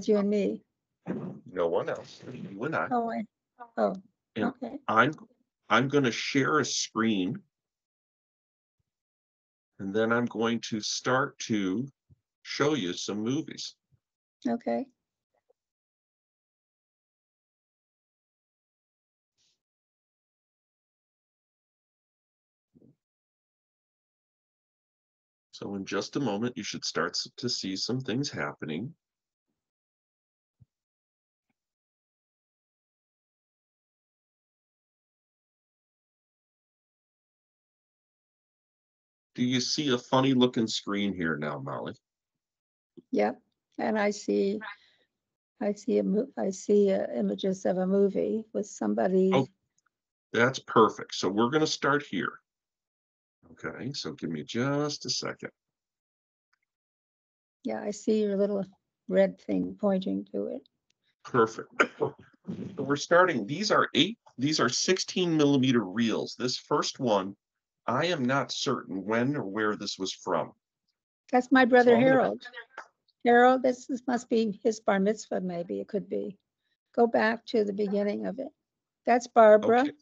you and me. No one else. You and I. Oh, And okay. I'm going to share a screen, and then I'm going to start to show you some movies. Okay. So in just a moment, you should start to see some things happening. Do you see a funny looking screen here now, Molly? Yep. And I see images of a movie with somebody. Oh, that's perfect. So we're going to start here. Okay, so give me just a second. Yeah, I see your little red thing pointing to it. Perfect. So we're starting. These are 16 millimeter reels. This first one, I am not certain when or where this was from. That's my brother So Harold. Harold, this must be his bar mitzvah, maybe it could be. Go back to the beginning of it. That's Barbara. Okay.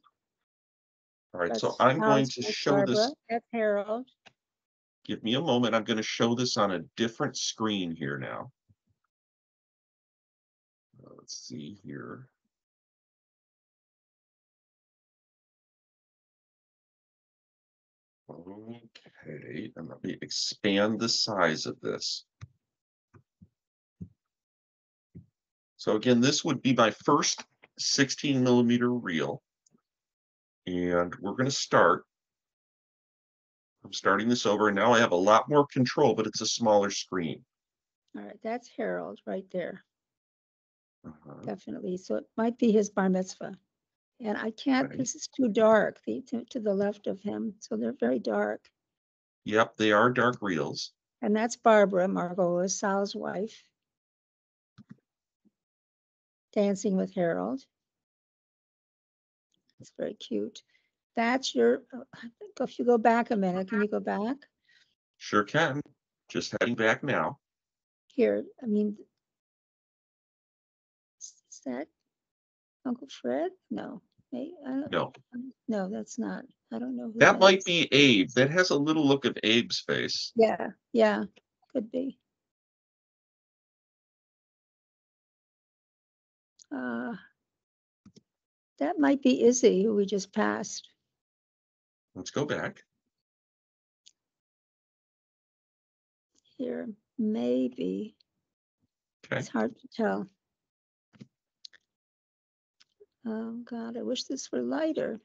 All right, so That's I'm going to Harold's show Barbara. this. That's Harold. Give me a moment. I'm going to show this on a different screen here now. Let's see here. Okay, and let me expand the size of this. So again, this would be my first 16 millimeter reel. And we're going to start. I'm starting this over, and now I have a lot more control, but it's a smaller screen. All right, that's Harold right there. Uh-huh. Definitely. So it might be his bar mitzvah. And I can't, Okay. because it's too dark to the left of him. So they're very dark. Yep, they are dark reels. And that's Barbara Margolis, Sal's wife, dancing with Harold. It's very cute. That's your, if you go back a minute, can you go back? Sure can. Just heading back now. Here, I mean, is that Uncle Fred? No. No. No, that's not. I don't know who That that might is. be Abe. That has a little look of Abe's face. Yeah, could be. That might be Izzy, who we just passed. Let's go back. Here, maybe. Okay. It's hard to tell. Oh God, I wish this were lighter.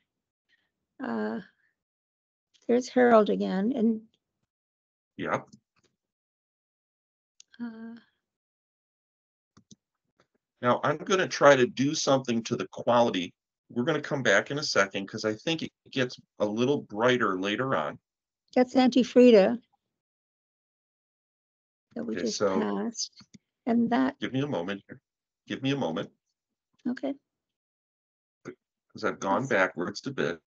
There's Harold again, and Yep. Now I'm going to try to do something to the quality. We're going to come back in a second because I think it gets a little brighter later on. that's Auntie Frida that we Okay, just so passed. And that. give me a moment here. Give me a moment. Okay. Because I've gone backwards a bit.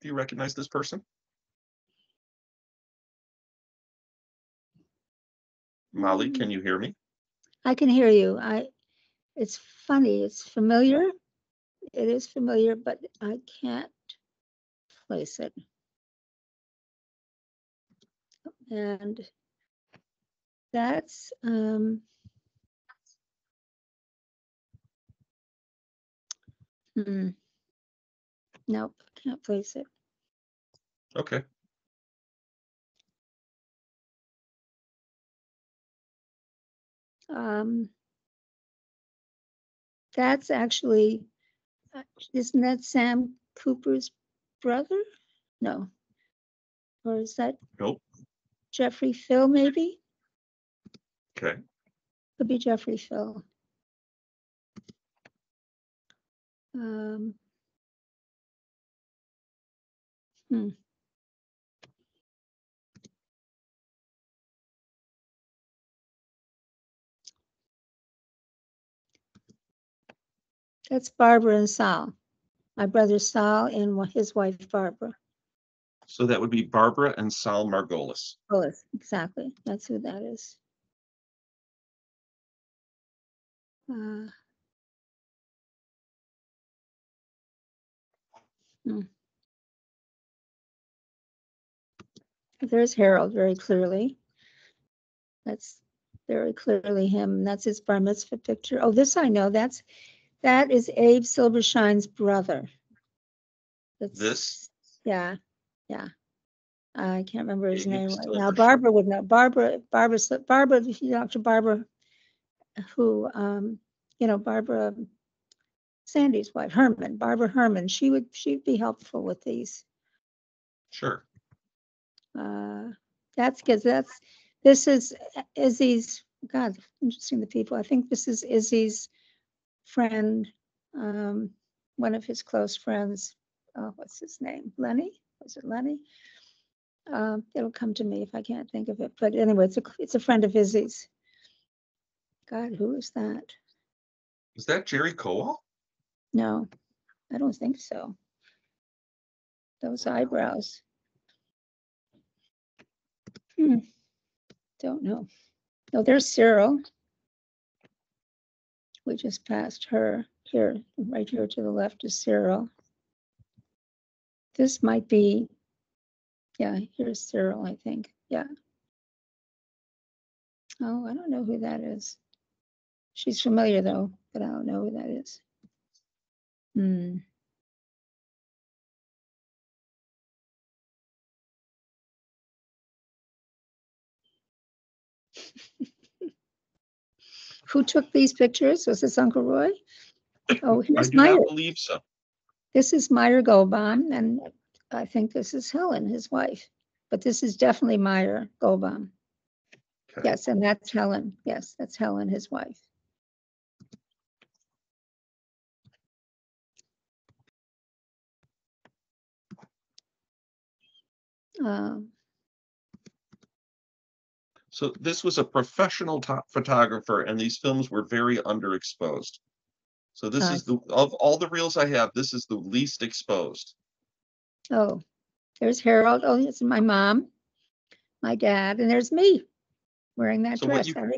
Do you recognize this person? Molly, can you hear me? I can hear you. It's funny. It's familiar. It is familiar, but I can't place it. And that's nope, can't place it. Okay. That's actually, isn't that Sam Cooper's brother? No. Or is that Nope. Jeffrey Phil, maybe? Okay. Could be Jeffrey Phil. That's Barbara and Sal. my brother Sal and his wife Barbara. So that would be Barbara and Sal Margolis. Margolis, exactly. That's who that is. There's Harold very clearly. That's very clearly him. That's his bar mitzvah picture. Oh, this I know. That is Abe Silbershine's brother. This? Yeah. I can't remember his name right now. Silbersheim. Barbara would know. Barbara, if you talk to Barbara, who, Barbara, Sandy's wife, Barbara Herman, she'd be helpful with these. Sure. That's because this is Izzy's, God, interesting the people. I think this is Izzy's friend, one of his close friends. Oh, what's his name? Lenny? Was it Lenny? It'll come to me if I can't think of it. But anyway, it's a friend of Izzy's. God, who is that? Is that Jerry Cowell? No, I don't think so. Those eyebrows. Don't know. No, there's Cyril. We just passed her here, right here to the left is Cyril. This might be, yeah, here's Cyril, I think. Yeah. Oh, I don't know who that is. She's familiar though, but I don't know who that is. Who took these pictures? Was this Uncle Roy? Oh, here's I do Meyer. not believe so. This is Meyer Goldbaum, and I think this is Helen, his wife. But this is definitely Meyer Goldbaum. Okay. Yes, and that's Helen. Yes, that's Helen, his wife. So this was a professional photographer, and these films were very underexposed. So this is of all the reels I have, this is the least exposed. Oh, there's Harold. Oh, it's my mom, my dad, and there's me wearing that dress. Here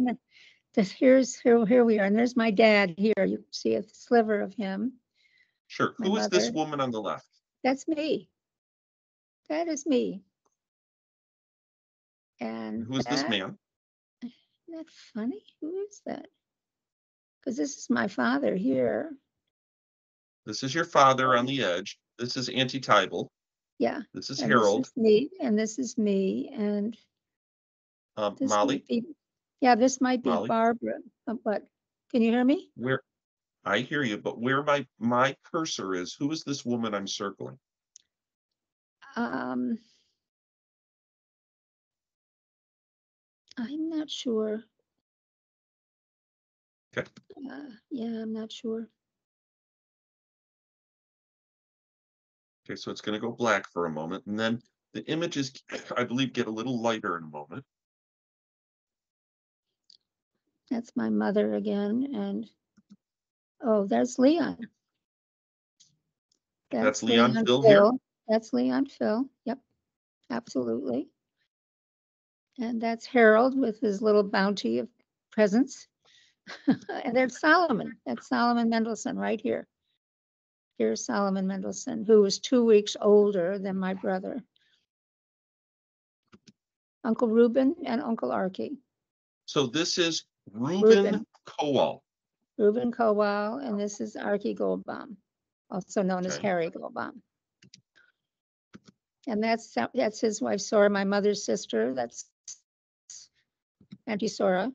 we are, and there's my dad here. You can see a sliver of him. Sure. Who is this woman on the left? That's me. That is me. And who is this man? Isn't that funny? Who is that? Because this is my father here. This is your father on the edge. This is Auntie Tybal. Yeah. This is Harold. This is me, and this is me, and Molly. This might be Molly. Barbara. But can you hear me? Where I hear you, but where my cursor is, who is this woman I'm circling? I'm not sure. Okay. Yeah, I'm not sure. Okay, so it's going to go black for a moment, and then the images, I believe, get a little lighter in a moment. That's my mother again, and oh, there's Leon. That's Leon Phil here? That's Leon Phil, yep, absolutely. And that's Harold with his little bounty of presents. And there's Solomon. That's Solomon Mendelsohn right here. Here's Solomon Mendelsohn, who was 2 weeks older than my brother. Uncle Reuben and Uncle Archie. So this is Reuben Cowell. Reuben Cowell, and this is Archie Goldbaum, also known as Harry Goldbaum. And that's his wife, Sora, my mother's sister. That's Auntie Sora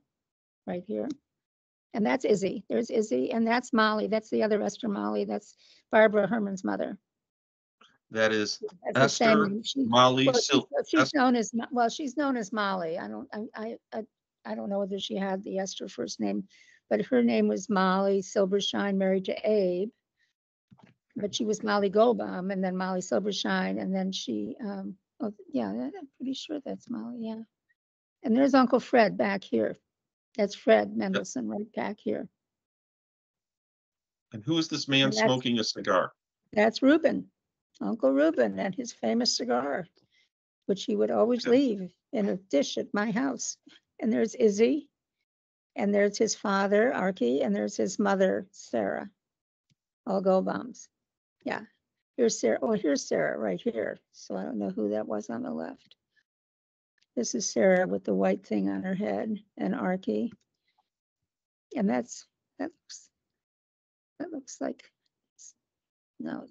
right here. And that's Izzy. There's Izzy, and that's Molly. That's the other Esther Molly. That's Barbara Herman's mother. That is Esther Molly. She's known as Molly. I don't know whether she had the Esther first name, but her name was Molly Silbershine, married to Abe. But she was Molly Goldbaum, and then Molly Silbershine, and then she. I'm pretty sure that's Molly. Yeah. And there's Uncle Fred back here. That's Fred Mendelsohn right back here. And who is this man smoking a cigar? That's Reuben, Uncle Reuben, and his famous cigar, which he would always leave in a dish at my house. And there's Izzy, and there's his father, Archie, and there's his mother, Sarah, all Goldbaums. Yeah. Here's Sarah. Oh, here's Sarah right here. So I don't know who that was on the left. This is Sarah with the white thing on her head, and Archie. And that looks like, no,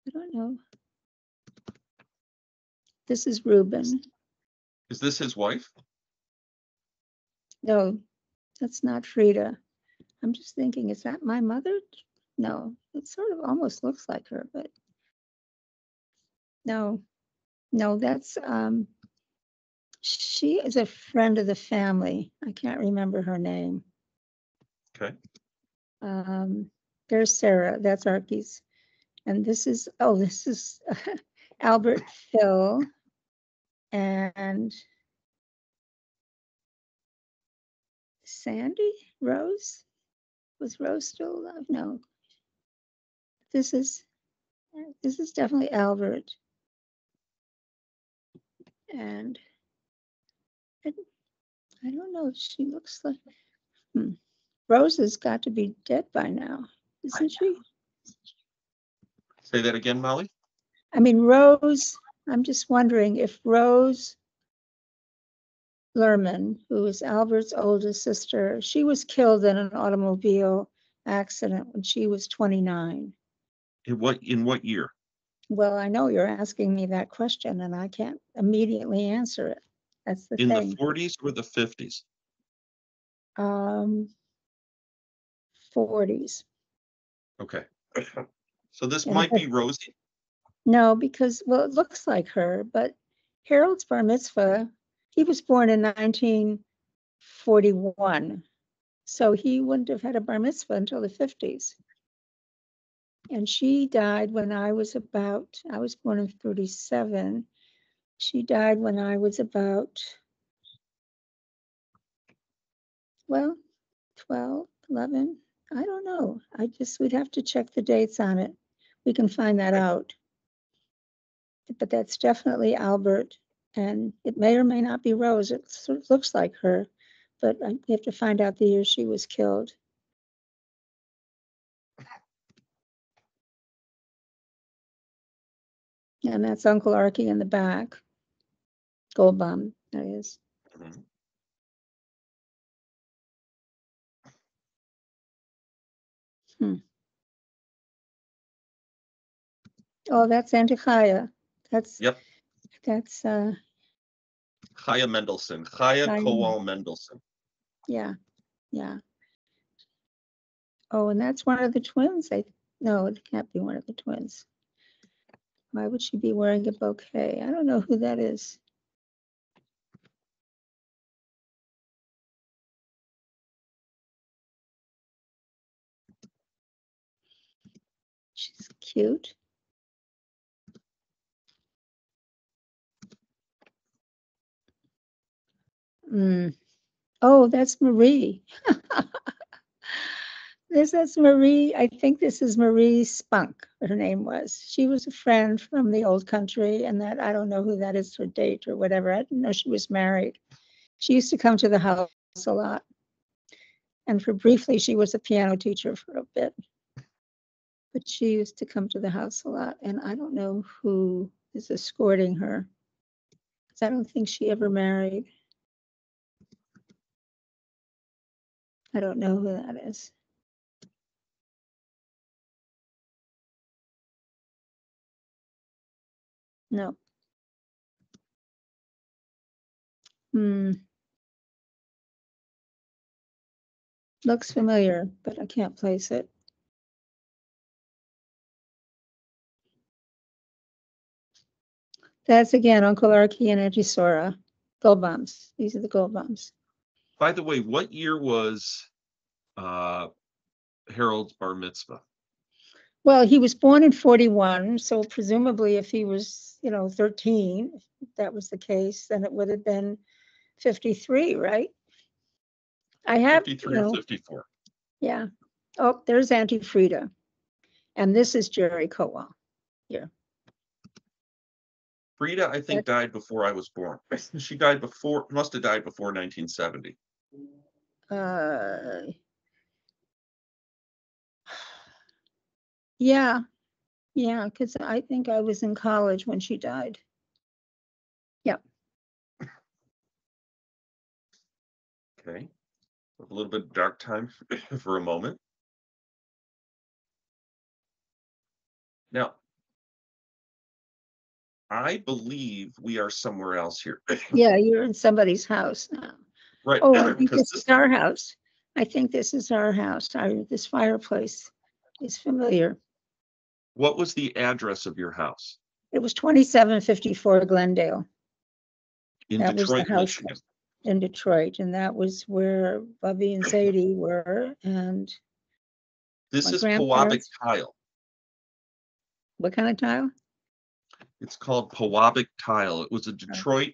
I don't know. This is Reuben. Is this his wife? No, that's not Frida. I'm just thinking, is that my mother? No, it sort of almost looks like her, but no, that's she is a friend of the family. I can't remember her name. Okay. There's Sarah, that's Archie's. And this is Albert Phil and Sandy Rose. Was Rose still alive? No. This is definitely Albert. And I don't know. She looks like Rose has got to be dead by now, isn't she? Say that again, Molly. I mean, Rose. I'm just wondering if Rose Lerman, who is Albert's oldest sister, she was killed in an automobile accident when she was 29. In what year? Well, I know you're asking me that question, and I can't immediately answer it. That's the In thing. the 40s or the 50s? 40s. Okay. So this And might be Rosie. no, because, well, it looks like her, but Harold's bar mitzvah, he was born in 1941. So he wouldn't have had a bar mitzvah until the 50s. And she died when I was born in 37. She died when I was about, well, 12, 11. I don't know. We'd have to check the dates on it. We can find that out. But that's definitely Albert. And it may or may not be Rose. It sort of looks like her, but we have to find out the year she was killed. And that's Uncle Archie in the back. Goldbaum, that is. Mhm. Oh, that's Auntie Chaya. Yep. That's Chaya Mendelson. Chaya Kowal Mendelson. Yeah. Oh, and that's one of the twins. No, it can't be one of the twins. Why would she be wearing a bouquet? I don't know who that is. She's cute. Oh, that's Marie. That's Marie. I think this is Marie Spunk, her name was. She was a friend from the old country, and that I don't know who that is, her date or whatever. I didn't know she was married. She used to come to the house a lot. And for briefly, she was a piano teacher for a bit. But she used to come to the house a lot, and I don't know who is escorting her, because I don't think she ever married. I don't know who that is. No. Looks familiar, but I can't place it. That's again Uncle Archie and Auntie Sora. Goldbaums. These are the Goldbaums. By the way, what year was Harold's bar mitzvah? Well, he was born in 41, so presumably if he was, 13, if that was the case, then it would have been 53, right? I have 53 or 54. Yeah. Oh, there's Auntie Frida. And this is Jerry Cowell here. Frida, I think, died before I was born. She died before, must have died before 1970. Yeah, because I think I was in college when she died. Yep. Okay. A little bit dark time for a moment. Now, I believe we are somewhere else here. Yeah, you're in somebody's house now. Right. Oh, I think Because this is our house. I think this is our house. This fireplace is familiar. What was the address of your house? It was 2754 Glendale. In That was the Detroit, house Michigan. in Detroit, and that was where Bubby and Sadie were. And This my is Pewabic grandparents. tile. What kind of tile? It's called Pewabic tile. It was a Detroit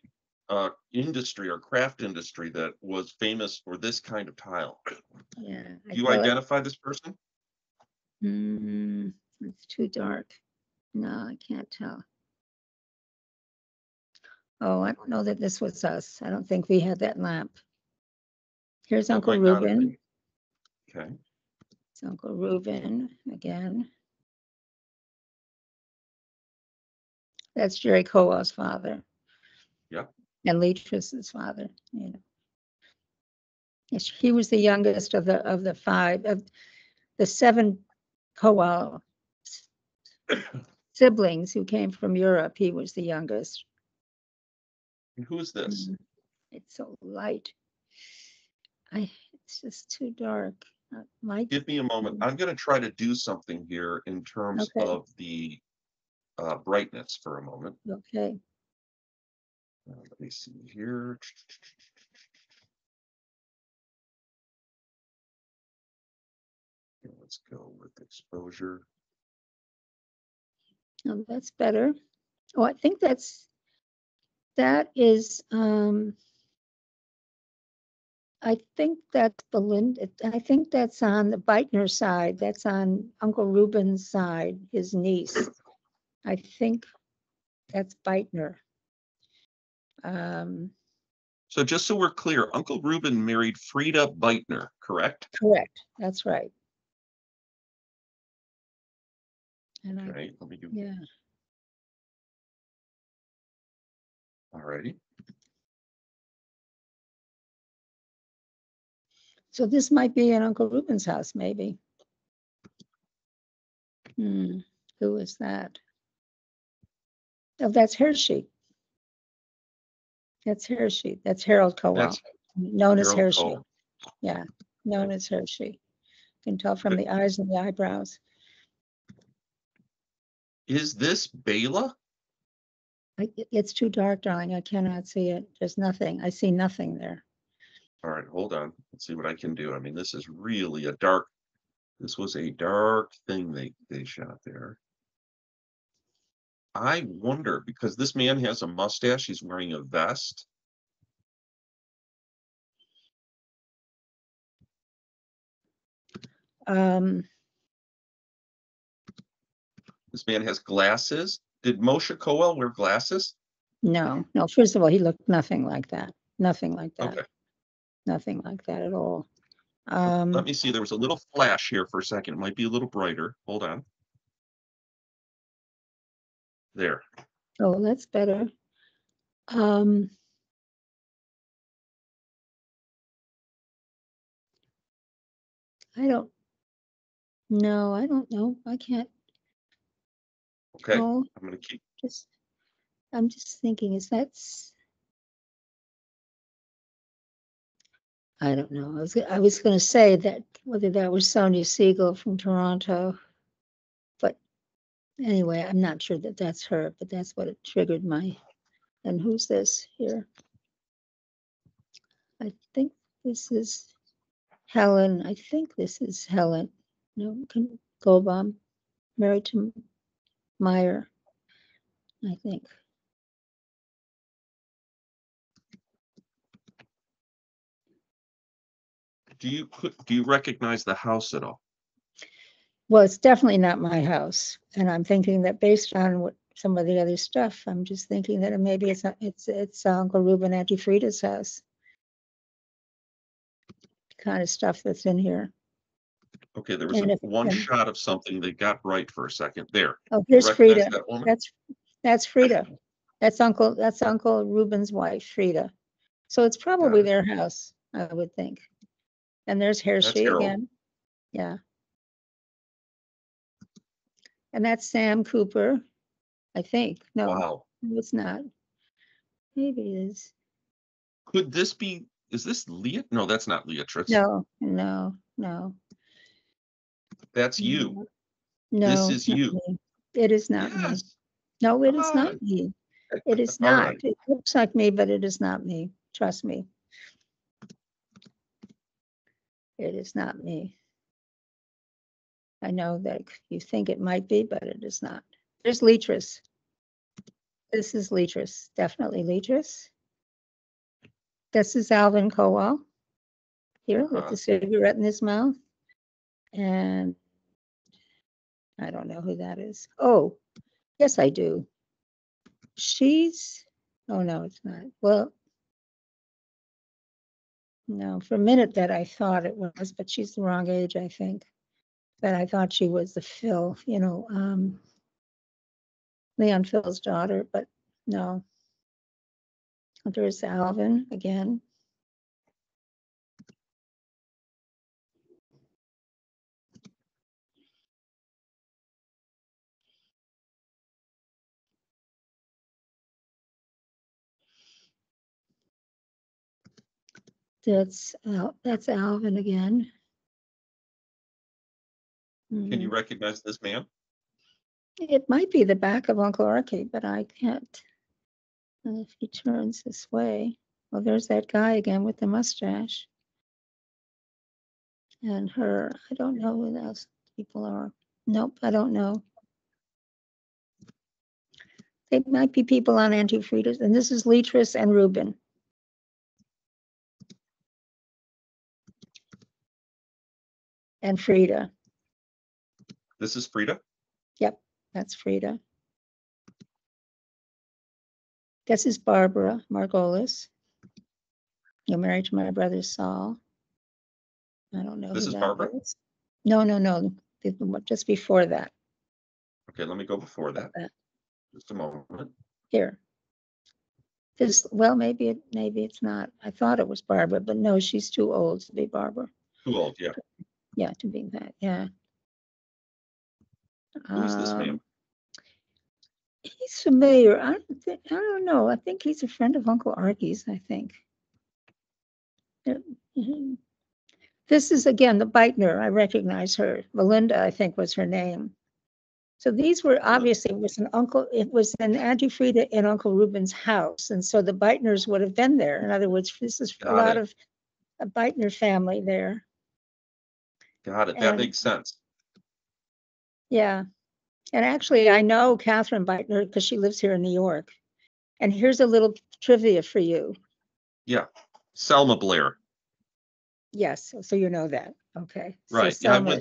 industry or craft industry that was famous for this kind of tile. Yeah. Do you identify this person? It's too dark. No, I can't tell. Oh, I don't know that this was us. I don't think we had that lamp. Here's That Uncle might not have Reuben. been. Okay. It's Uncle Reuben again. That's Jerry Cowell's father. Yep. And Leatrice's father. You know, yes, he was the youngest of the five of the seven Cowell siblings who came from Europe. He was the youngest. And who is this? It's so light. It's just too dark. Mike, Give me a moment. I'm going to try to do something here in terms okay. of the brightness for a moment. Okay. Let me see here. Let's go with exposure. Oh, that's better. Oh, I think that is I think that's Belinda. I think that's on the Beitner side. That's on Uncle Reuben's side, his niece. I think that's Beitner. So just so we're clear, Uncle Reuben married Frida Beitner, correct? Correct. That's right. And Okay, let me do. Yeah. All righty. So this might be in Uncle Reuben's house, maybe. Who is that? Oh, that's Hershey. That's Hershey. That's Harold Cowell, That's known as Harold Hershey. Cole. Yeah, known as Hershey. You can tell from the eyes and the eyebrows. Is this Bela? It's too dark, darling. I cannot see it. There's nothing. I see nothing there. All right, hold on. Let's see what I can do. I mean, this is really a dark, this was a dark thing they shot there. I wonder, because this man has a mustache, he's wearing a vest. This man has glasses. Did Moshe Coel wear glasses? No. First of all, he looked nothing like that. Nothing like that. Okay. Nothing like that at all. Let me see. There was a little flash here for a second. It might be a little brighter. Hold on. There. Oh, that's better. I don't know. I can't. Okay. Oh, I'm going to keep. I'm just thinking, I don't know. I was going to say that whether that was Sonia Siegel from Toronto, but anyway, I'm not sure that that's her, but that's what it triggered my. And who's this here? I think this is Helen. I think this is Helen. No, Goldbaum, married to Meyer, I think. Do you recognize the house at all? Well, it's definitely not my house. And I'm thinking that based on what some of the other stuff, I'm just thinking that maybe it's Uncle Reuben, Auntie Frida's house. Kind of stuff that's in here. Okay, there was And if, one and, shot of something they got right for a second. There. oh, You here's recognize Frida. that woman? That's Frida. That's Uncle Reuben's wife, Frida. So it's Got probably it. their house, I would think. And there's Hair That's Street Harold. again. Yeah. And that's Sam Cooper, I think. No, Wow. it's not. Maybe it is. Could this be, is this Leah? No, that's not Leatrice. No. That's you. No, This no, is it's not you. me. It is not me. Yes. No, it is Ah, not me. It is all not. right. It looks like me, but it is not me. Trust me. It is not me. I know that you think it might be, but it is not. There's Leatrice. This is Leatrice, definitely Leatrice. This is Alvin Kowal here with the cigarette in his mouth. And I don't know who that is. Oh, yes, I do. Oh no, it's not. Well, no, for a minute that I thought it was, but she's the wrong age, I think. But I thought she was the Phil, Leon Phil's daughter, but no. There's Alvin again. That's Alvin again. Can you recognize this man? It might be the back of Uncle Archie, but I can't. And if he turns this way, well, there's that guy again with the mustache. And her, I don't know who those people are. Nope, I don't know. They might be people on Auntie Frida's. And this is Leatrice and Reuben. And Frida. This is Frida? Yep, that's Frida. This is Barbara Margolis. You're married to my brother Saul. I don't know This who is that Barbara? is. No. Just before that. Okay, let me go before that. Just a moment. Here. Maybe it's not. I thought it was Barbara, but no, she's too old to be Barbara. Too old, yeah. Yeah, to be that, yeah. Who is this man? He's familiar. I don't know. I think he's a friend of Uncle Archie's, I think. This is again the Beitner. I recognize her. Melinda, I think, was her name. So these were obviously it was an Auntie Frida in Uncle Reuben's house. And so the Beitners would have been there. In other words, this is a lot of a Beitner family there. Got it. That makes sense. Yeah. And actually, I know Catherine Beitner because she lives here in New York. And here's a little trivia for you. Yeah. Selma Blair. Yes. So you know that. Okay. Right. So Yeah, Selma I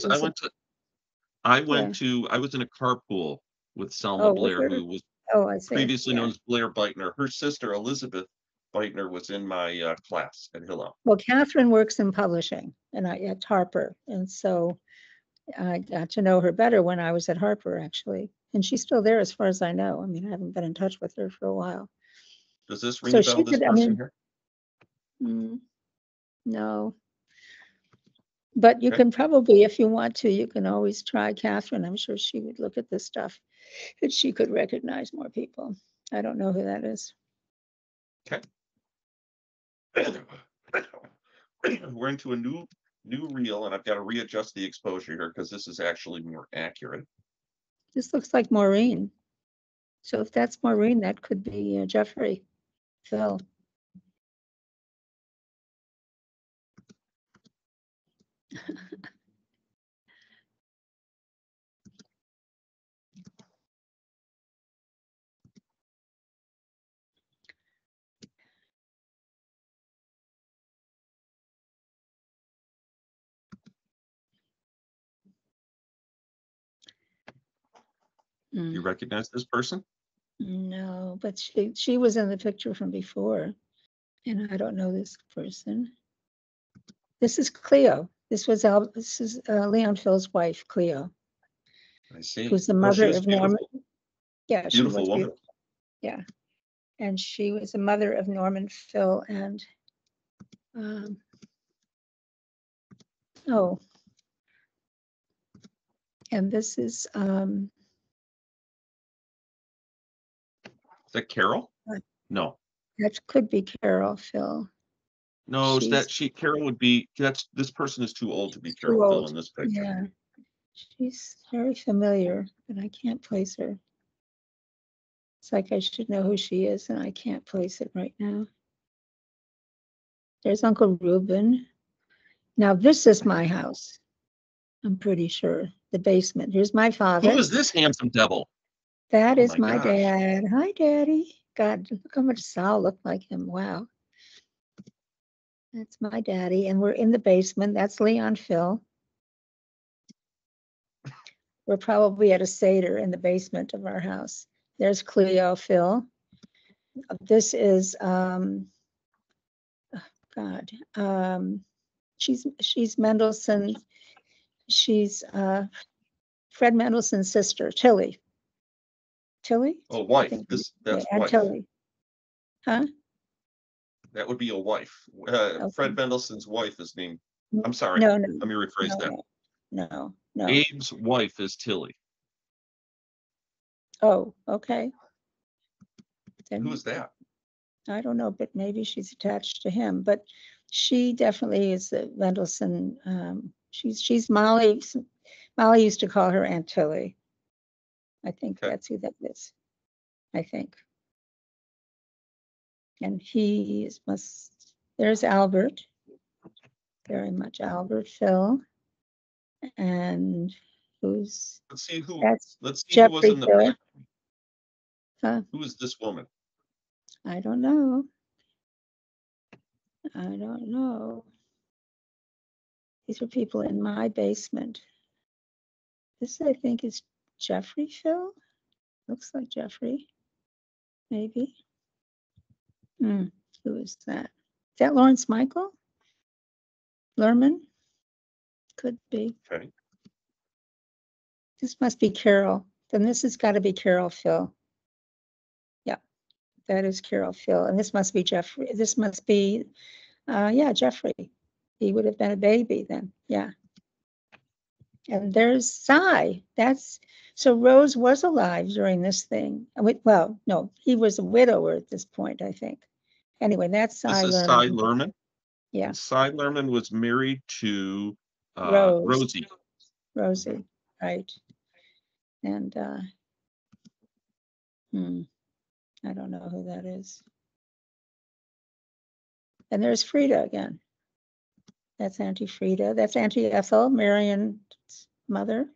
was in a carpool with Selma Blair, who was I see. previously known as Blair Beitner. Her sister, Elizabeth Beitner, was in my class at Hillel. Well, Catherine works in publishing and at Harper. And so I got to know her better when I was at Harper, actually. And she's still there as far as I know. I mean, I haven't been in touch with her for a while. Does this ring a bell, this person here? No. But you can probably, if you want to, you can always try Catherine. I'm sure she would look at this stuff and she could recognize more people. I don't know who that is. Okay. We're into a new reel, and I've got to readjust the exposure here because this is actually more accurate. This looks like Maureen. So if that's Maureen, that could be Jeffrey, Phil. You recognize this person? No, but she was in the picture from before, and I don't know this person. This is Cleo. This is Leon Phil's wife, Cleo, I see. who's the Oh, she mother was of Norman. beautiful. Yeah, she Beautiful was woman. beautiful. Yeah, and she was the mother of Norman Phil and oh, and this is Is that Carol? What? No. That could be Carol Phil. No, She's Carol would be, this person is too old to be too Carol Phil old. in this picture. Yeah, she's very familiar, but I can't place her. It's like I should know who she is, and I can't place it right now. There's Uncle Reuben. Now this is my house. I'm pretty sure. The basement. Here's my father. Who is this handsome devil? That Oh is my my gosh. dad. Hi, Daddy. God, look how much Sal looked like him. Wow. That's my daddy. And we're in the basement. That's Leon Phil. We're probably at a Seder in the basement of our house. There's Cleo Phil. This is God. She's Mendelssohn. She's Fred Mendelssohn's sister, Tilly. Tilly? Oh, I wife. think. That's Yeah, and wife. Tilly. Huh? That would be a wife. Okay. Fred Mendelssohn's wife is named. I'm sorry. No, Let me rephrase that. no. Abe's wife is Tilly. Oh, okay. Then Who is that? I don't know, but maybe she's attached to him. But she definitely is the Mendelssohn. She's Molly. Molly used to call her Aunt Tilly. I think Okay. that's who that is. I think. And there's Albert. Very much Albert Phil. And Let's see who that's was Jeffrey in the Phil. back. Who is this woman? I don't know. I don't know. These are people in my basement. This, I think, is Jeffrey Phil. Looks like Jeffrey. Maybe. Who is that? Is that Lawrence Michael? Lerman? Could be. Okay. This must be Carol. Then this has got to be Carol Phil. Yeah, that is Carol Phil. And this must be Jeffrey. This must be, yeah, Jeffrey. He would have been a baby then. Yeah. And there's Cy. So Rose was alive during this thing. Well, no, he was a widower at this point, I think. Anyway, that's Cy This is Lerman. Cy Lerman. Yeah. And Cy Lerman was married to Rosie. Rosie. Right. And I don't know who that is. And there's Frida again. That's Auntie Frida. That's Auntie Ethel, Marion's mother.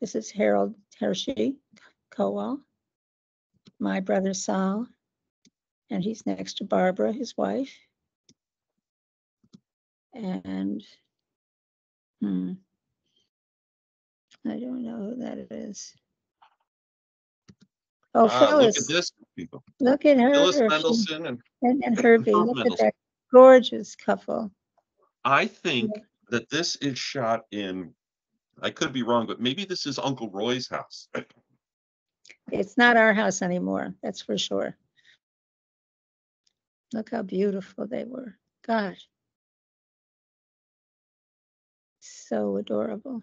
This is Harold Hershey Cowell, my brother Sal, and he's next to Barbara, his wife. And I don't know who that is. Oh, Phyllis. Look at this, people. Look at her. Phyllis Mendelssohn and Herbie. Herb Look Mendelssohn. at that gorgeous couple. I think that this is shot in, I could be wrong, but maybe this is Uncle Roy's house. It's not our house anymore, that's for sure. Look how beautiful they were. Gosh. So adorable.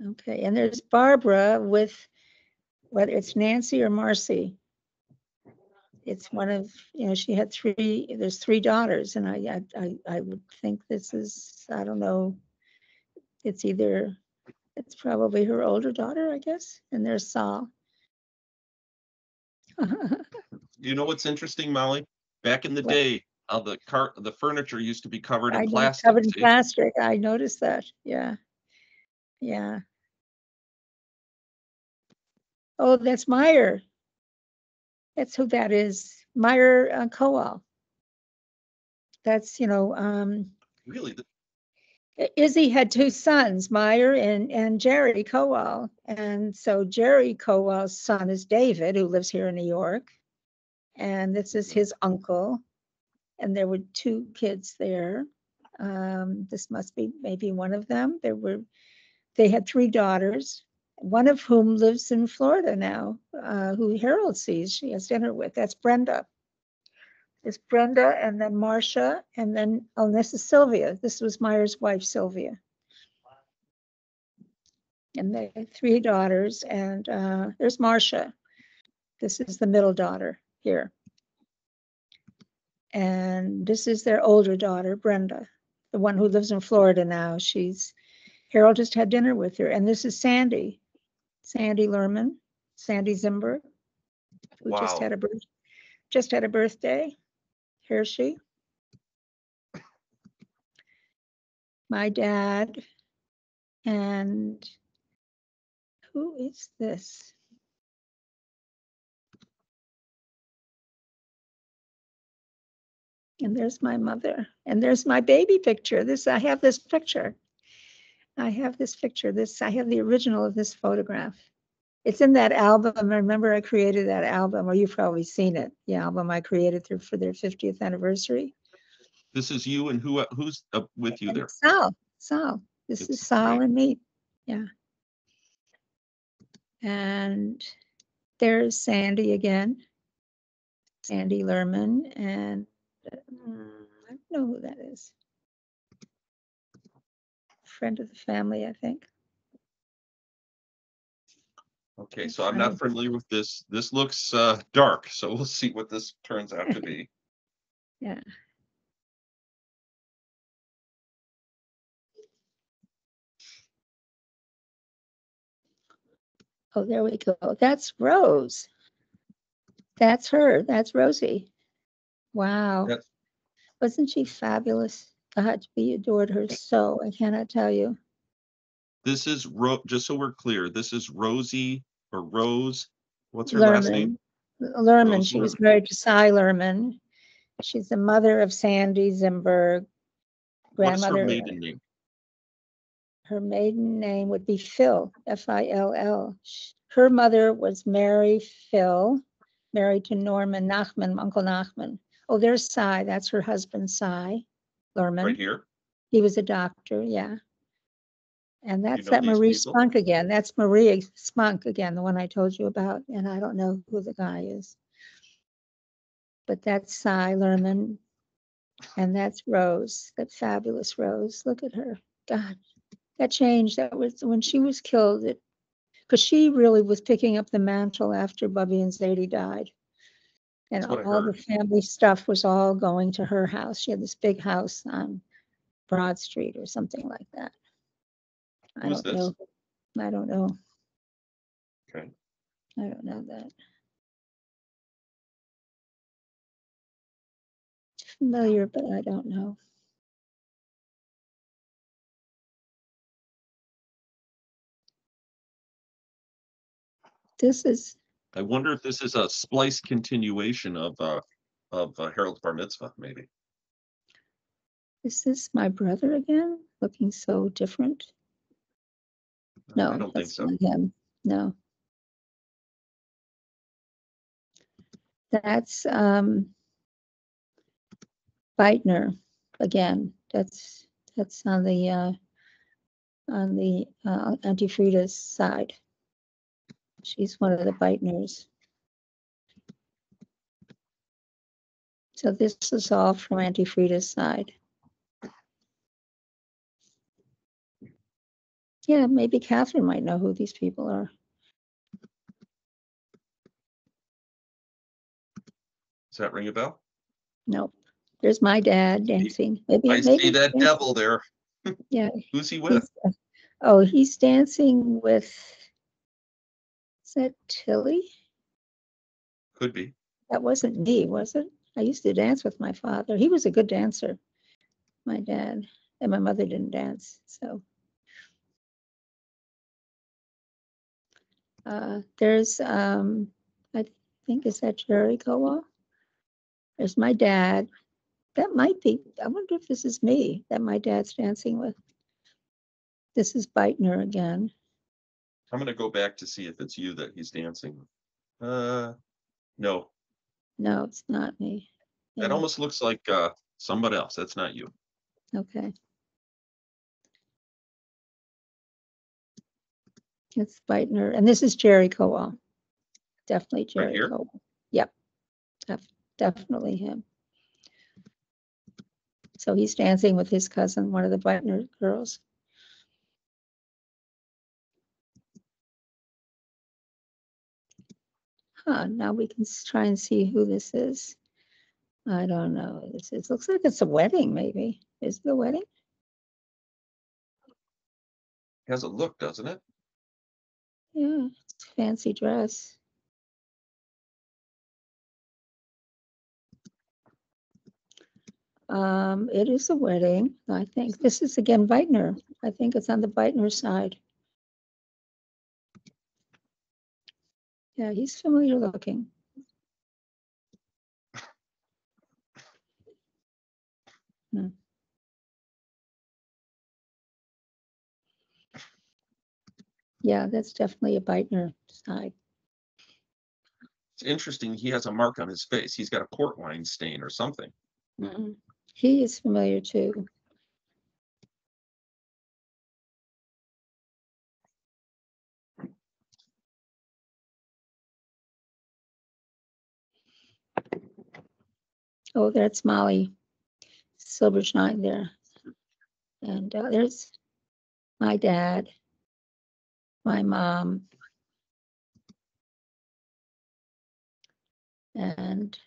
Okay, and there's Barbara with, whether it's Nancy or Marcy. It's one of, she had there's three daughters, and I would think this is, I don't know, it's probably her older daughter, I guess, and there's Saul. You know what's interesting, Molly? Back in the day, the furniture used to be covered in plastic. Covered in plastic. I noticed that. Yeah. Yeah. Oh, that's Meyer. That's who that is. Meyer Cowell. That's, Really? Izzy had two sons, Meyer and Jerry Kowal. And so Jerry Kowal's son is David, who lives here in New York. And this is his uncle. And there were two kids there. This must be maybe one of them. They had three daughters, one of whom lives in Florida now, who Harold sees. She has dinner with. That's Brenda. It's Brenda, and then Marcia, and then, oh, this is Sylvia. This was Meyer's wife, Sylvia. And they had three daughters, and there's Marcia. This is the middle daughter here. And this is their older daughter, Brenda, the one who lives in Florida now. Harold just had dinner with her. And this is Sandy Lerman, Sandy Zimberg, who Wow. just had a birthday. Here's she. My dad. And who is this? And there's my mother. And there's my baby picture. I have this picture. I have the original of this photograph. It's in that album. Remember, I created that album, or you've probably seen it. The album I created for their 50th anniversary. This is you, and who's with you there? Sal. This is Sal and me. Yeah. And there's Sandy again. Sandy Lerman. And I don't know who that is. Friend of the family, I think. Okay, so I'm not familiar with this. This looks dark, so we'll see what this turns out to be. Yeah. Oh, there we go. That's Rose. That's her. That's Rosie. Wow. Wasn't she fabulous? God, we adored her so. I cannot tell you. This is just so we're clear, this is Rosie or Rose. What's her Lerman. last name? Lerman. Rose She Lerman. was married to Cy Lerman. She's the mother of Sandy Zimberg. Grandmother. What is her maiden name? Her maiden name would be Phil, F-I-L-L. Her mother was Mary Phil, married to Norman Nachman, Uncle Nachman. Oh, there's Cy. That's her husband, Cy Lerman. Right here? He was a doctor, yeah. And that's that these Marie people? Spunk again. That's Marie Spunk again, the one I told you about. And I don't know who the guy is. But that's Cy Lerman. And that's Rose, that fabulous Rose. Look at her. God, that change, that was when she was killed. Because she really was picking up the mantle after Bubby and Zadie died. And all the family stuff was all going to her house. She had this big house on Broad Street or something like that. I don't know. Okay. I don't know that. Familiar, but I don't know. I wonder if this is a splice continuation of Harold's bar mitzvah, maybe. Is this my brother again? Looking so different. No, I don't think so. Not him. No. That's Beitner again. That's on the Auntie Frida's side. She's one of the Beitners. So this is all from Auntie Frida's side. Yeah, maybe Catherine might know who these people are. Does that ring a bell? Nope. There's my dad dancing. I see that devil there. Yeah. Who's he with? He's dancing with, is that Tilly? Could be. That wasn't me, was it? I used to dance with my father. He was a good dancer, my dad. And my mother didn't dance, so. There's, I think, is that Jerry Kowal? There's my dad. That might be, I wonder if this is me that my dad's dancing with. This is Beitner again. I'm gonna go back to see if it's you that he's dancing with. No, No, it's not me. that Yeah, almost looks like somebody else. That's not you. okay. It's Beitner, and this is Jerry Kowal. Definitely Right Jerry here? Kowal. Yep, definitely him. So he's dancing with his cousin, one of the Beitner girls. Now we can try and see who this is. I don't know. It looks like it's a wedding, maybe. Is it a wedding? Has a look, doesn't it? Yeah, it's a fancy dress. It is a wedding. I think this is again Beitner. I think it's on the Beitner side. Yeah, he's familiar looking. Hmm. Yeah, that's definitely a Beitner side. It's interesting. He has a mark on his face. He's got a port wine stain or something. Mhm. He is familiar too. Oh, that's Molly Silberstein there. And there's my dad, my mom, and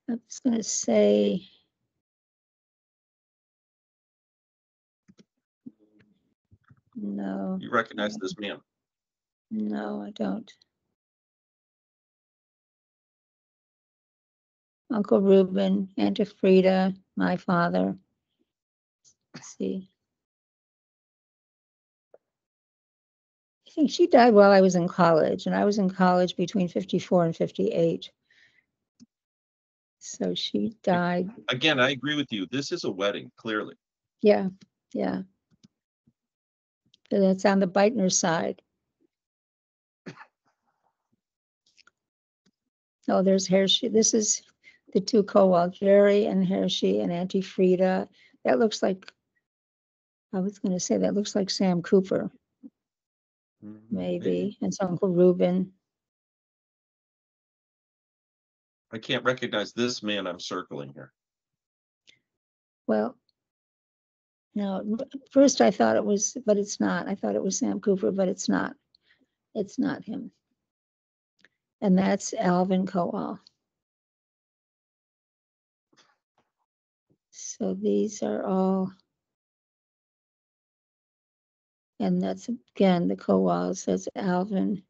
I was going to say, no, You recognize this man? no, I don't. Uncle Reuben, Aunt Frida, my father. Let's see. I think she died while I was in college, and I was in college between 54 and 58. So she died. Again, I agree with you. This is a wedding, clearly. Yeah, yeah. So that's on the Beitner side. Oh, there's Hershey. This is the two Kowal, Jerry and Hershey and Auntie Frida. That looks like, I was going to say, that looks like Sam Cooper, maybe. And it's Uncle Reuben. I can't recognize this man I'm circling here. Well, no, first I thought it was, but it's not. I thought it was Sam Cooper, but it's not. It's not him. And that's Alvin Kowal. So these are all, and that's again the Kowals. That's Alvin.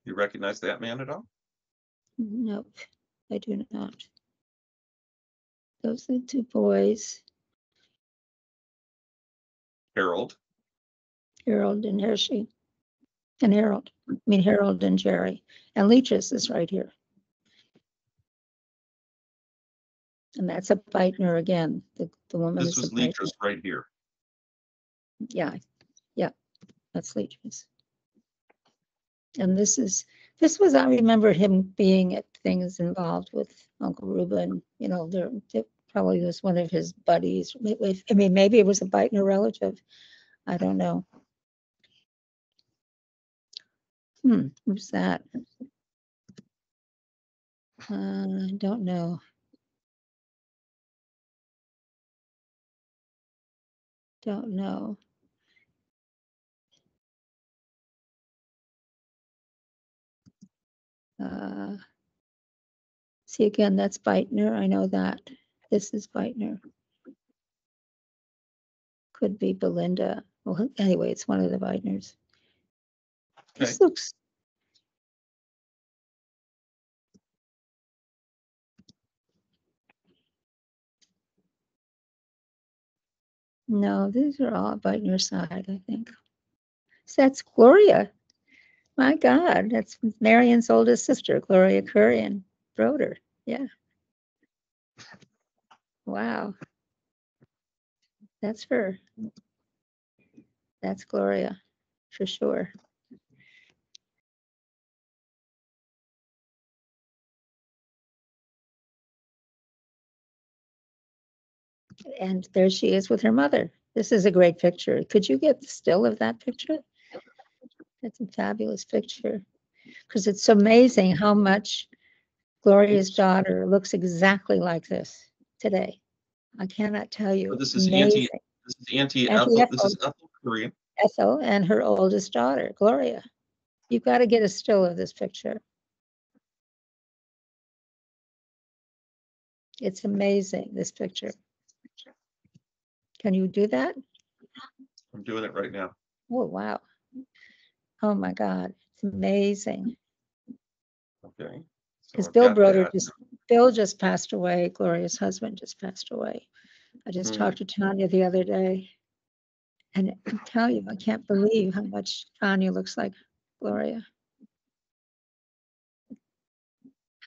You recognize that man at all? Nope, I do not. Those are the two boys, Harold. Harold and Hershey. And Harold, I mean Harold and Jerry. And Leach's is right here. And that's a Beitner again. The woman This is a was Beitner. Leach's right here. Yeah, yeah, that's Leach's. And this was, I remember him being at things involved with Uncle Reuben. You know, there probably was one of his buddies. I mean, maybe it was a Beitner relative. I don't know. Who's that? I don't know. Don't know. See, again, that's Beitner. I know that. This is Beitner. Could be Belinda. Well, anyway, it's one of the Beitners. Okay. This looks. No, these are all Beitner side, I think. That's Gloria. My God, that's Marion's oldest sister, Gloria Currian Broder. Yeah. Wow. That's her. That's Gloria, for sure. And there she is with her mother. This is a great picture. Could you get the still of that picture? That's a fabulous picture. Because it's amazing how much Gloria's daughter looks exactly like this today. I cannot tell you. So this is amazing. Auntie Auntie Ethel. This is Ethel Korean. Ethel and her oldest daughter, Gloria. You've got to get a still of this picture. It's amazing, this picture. Can you do that? I'm doing it right now. Oh, wow. Oh, my God. It's amazing. Okay. Because Bill just passed away. Gloria's husband just passed away. I just talked to Tanya the other day. And I tell you, I can't believe how much Tanya looks like Gloria.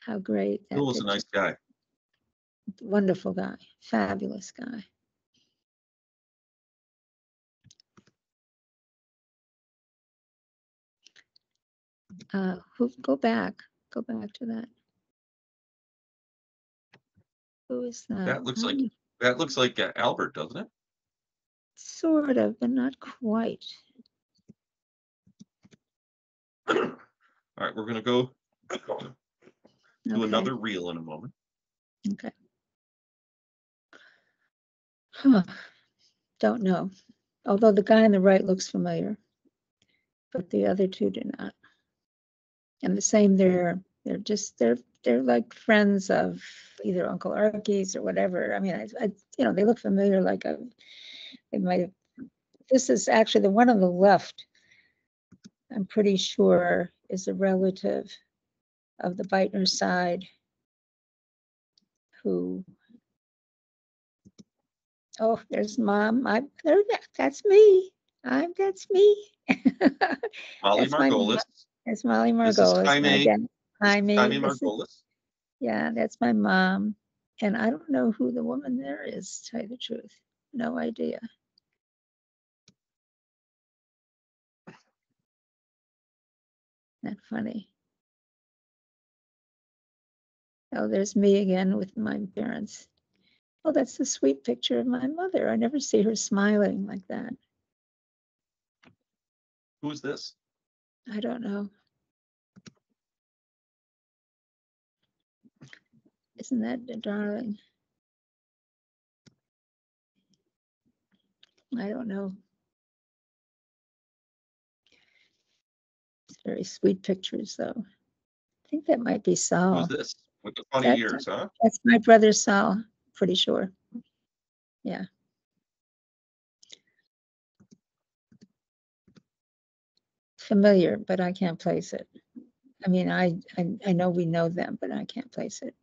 How great. Bill was a nice guy. Wonderful guy. Fabulous guy. Go back to that. Who is that? That looks like Albert, doesn't it? Sort of, but not quite. All right, we're gonna go to another reel in a moment. Okay. Huh. Don't know. Although the guy on the right looks familiar, but the other two do not. And the same, they're like friends of either Uncle Archie's or whatever. I mean, they look familiar. They might have. This is actually the one on the left. I'm pretty sure is a relative of the Beitner side who. Oh, there's Mom. That's me. That's me. Molly Margolis. That's Molly Margolis. This is Jaime Margolis. Yeah, that's my mom. And I don't know who the woman there is, to tell you the truth. No idea. Not funny. Oh, there's me again with my parents. Oh, that's the sweet picture of my mother. I never see her smiling like that. Who's this? I don't know. Isn't that darling? I don't know. It's very sweet pictures, though. I think that might be Saul. Who's this? With the funny ears, huh? That's my brother Saul, pretty sure. Yeah. Familiar, but I can't place it. I mean, I know we know them, but I can't place it.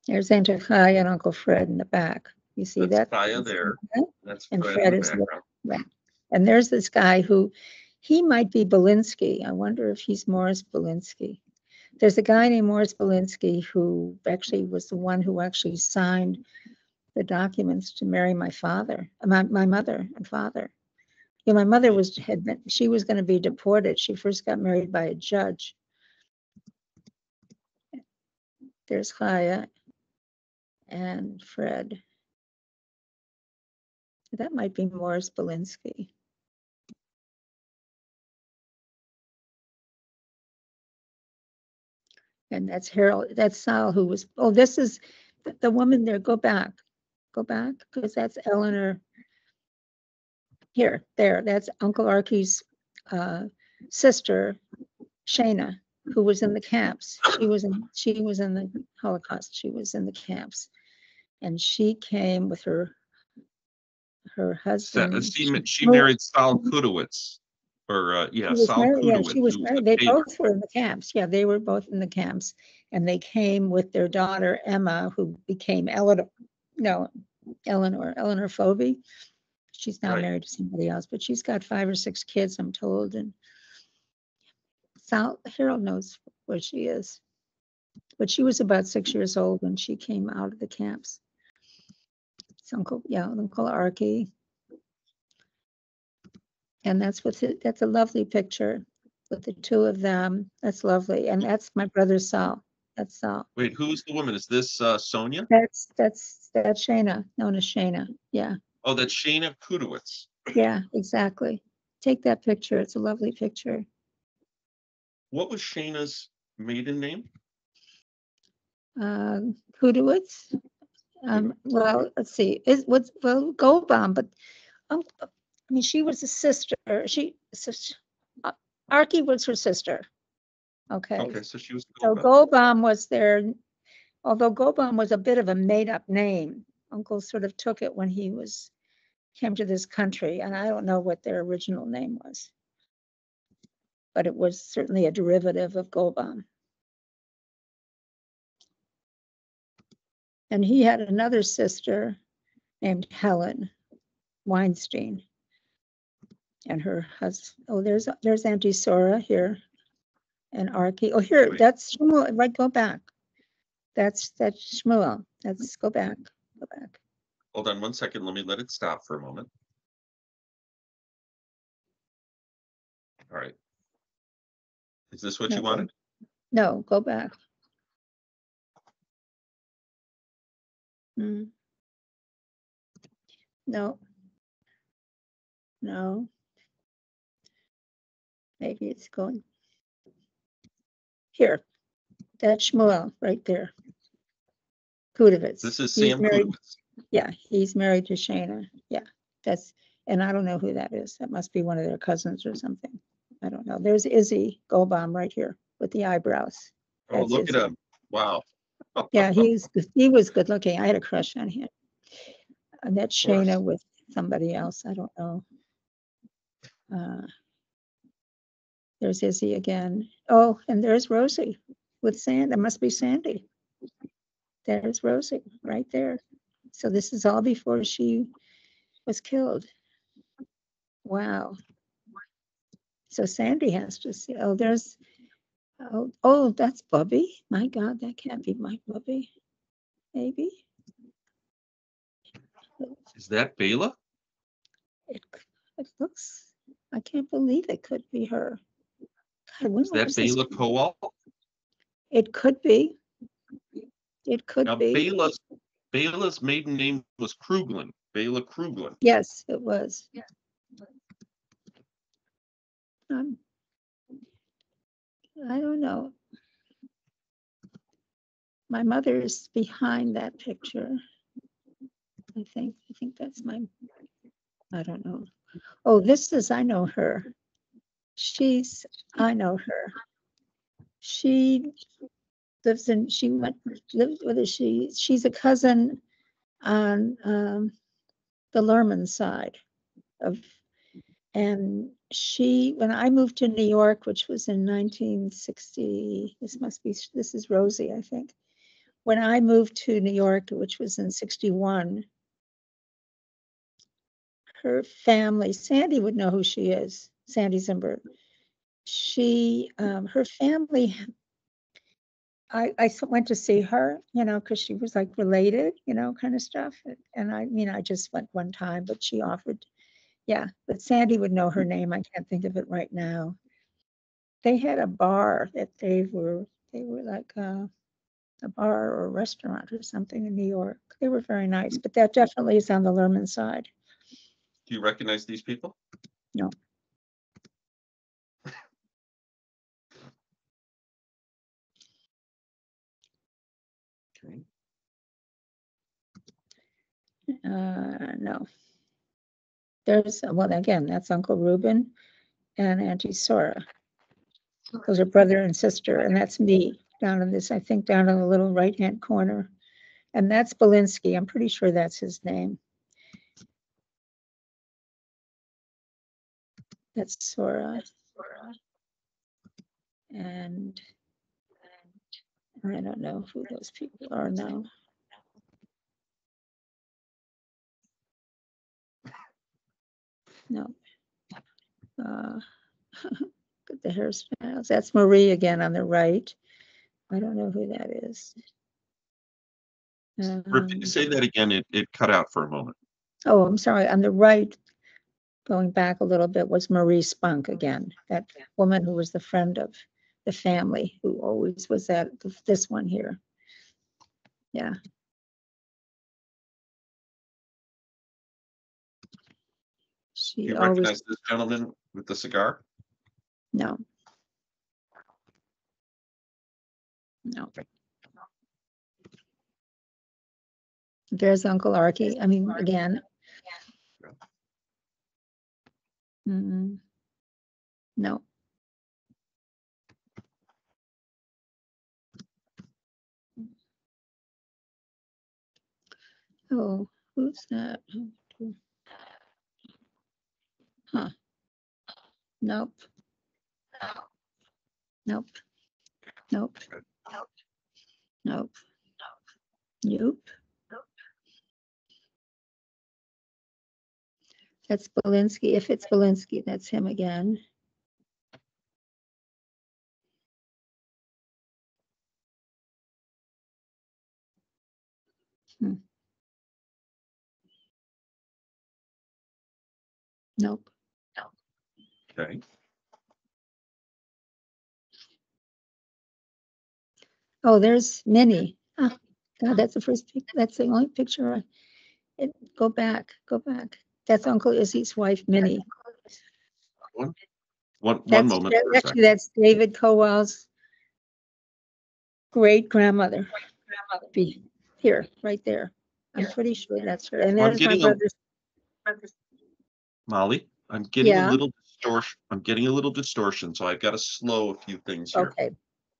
There's Aunt Chaya and Uncle Fred in the back. You see that? Chaya there. That's and Fred is right. And there's this guy who, he might be Belinsky. I wonder if he's Morris Belinsky. There's a guy named Morris Belinsky who actually was the one who actually signed the documents to marry my father, my mother and father. You know, my mother she was going to be deported. She first got married by a judge. There's Chaya and Fred. That might be Morris Belinsky. And that's Harold, that's Sal who was, oh, this is the woman there. Go back, because that's Eleanor. There, that's Uncle Archie's sister, Shana, who was in the camps. She was in the Holocaust. She was in the camps. And she came with her husband. She married Saul Kudowitz. Or Saul Kudowitz. She was married. They both were in the camps. Yeah, they were both in the camps. And they came with their daughter, Emma, who became Eleanor, no, Eleanor Phoebe. She's now Right. married to somebody else, but she's got 5 or 6 kids, I'm told. And Harold knows where she is. But she was about 6 years old when she came out of the camps. It's Uncle Archie. And that's a lovely picture with the two of them. That's lovely. And that's my brother Sal. That's Sal. Wait, who's the woman? Is this Sonia? That's Shayna, known as Shayna. Yeah. Oh, that's Shayna Kudowitz. Yeah, exactly. Take that picture. It's a lovely picture. What was Shayna's maiden name? Kudowitz. Well, let's see. Goldbaum, but I mean, she was a sister. Archie was her sister. Okay. Okay, so she was So Goldbaum was there, although Goldbaum was a bit of a made-up name. Uncle sort of took it when he came to this country, and I don't know what their original name was, but it was certainly a derivative of Goldbaum. And he had another sister named Helen Weinstein, and her husband. Oh, there's Auntie Sora here, and Archie. Oh, here, Wait. that's Shmuel. Right, go back. That's Shmuel. Go back. Hold on 1 second. Let it stop for a moment. All right. Is this what you wanted? No, go back. No. No. Maybe it's going here. That's Shmuel right there. Kudowitz. This is Sam Kudowitz. Yeah, he's married to Shayna. Yeah, and I don't know who that is. That must be one of their cousins or something. I don't know. There's Izzy Goldbaum right here with the eyebrows. Oh, look at him. Wow. Yeah, he was good looking. I had a crush on him. And that's Shayna with somebody else. I don't know. There's Izzy again. Oh, and there's Rosie with Sandy. That must be Sandy. There's Rosie right there. So this is all before she was killed. Wow. So Sandy has to see. Oh, that's Bubby. My God, that can't be my Bubby. Maybe. Is that Bela? It looks. I can't believe it could be her. God, is that Bela Kowal? It could be. It could now, be. Bela's maiden name was Kruglin. Bela Kruglin. Yes, it was. Yeah. I don't know. My mother is behind that picture. I think that's I don't know. Oh, I know her. I know her. She lives in, she's a cousin on the Lerman side and when I moved to New York, which was in 1960, this is Rosie, I think. When I moved to New York, which was in 61, her family, Sandy would know who she is, Sandy Zimber. Her family, I went to see her, because she was like related, kind of stuff. And I just went one time, but she offered, yeah, but Sandy would know her name. I can't think of it right now. They had a bar that they were like a bar or a restaurant or something in New York. They were very nice, but that definitely is on the Lerman side. Do you recognize these people? No. Okay. No. Again, that's Uncle Reuben and Auntie Sora. Those are brother and sister, and that's me down in this, I think down in the little right-hand corner. And that's Belinsky. I'm pretty sure that's his name. That's Sora. And I don't know who those people are now. No. Get the hairstyles. That's Marie again on the right. I don't know who that is. Say that again. It cut out for a moment. Oh, I'm sorry. On the right, going back a little bit, was Marie Spunk again, that woman who was the friend of the family, who always was at this one here. Yeah. Do She you always, recognize this gentleman with the cigar? no. No. There's Uncle Archie. I mean, again. Mm, no. Oh, who's that? Huh. Nope. Nope. Nope. Nope. Nope. That's Belinsky. If it's Belinsky, that's him again. Hmm. Nope. Okay. Oh, there's Minnie. Oh, God, that's the first pic. That's the only picture. Go back. Go back. That's Uncle Izzy's wife, Minnie. One That's moment for a second. actually that's David Cowell's great grandmother. Here, right there. I'm pretty sure that's her. And Well, I'm there's my getting brother's. Molly, I'm getting a Yeah. little distortion. I'm getting a little distortion, so I've got to slow a few things here. Okay.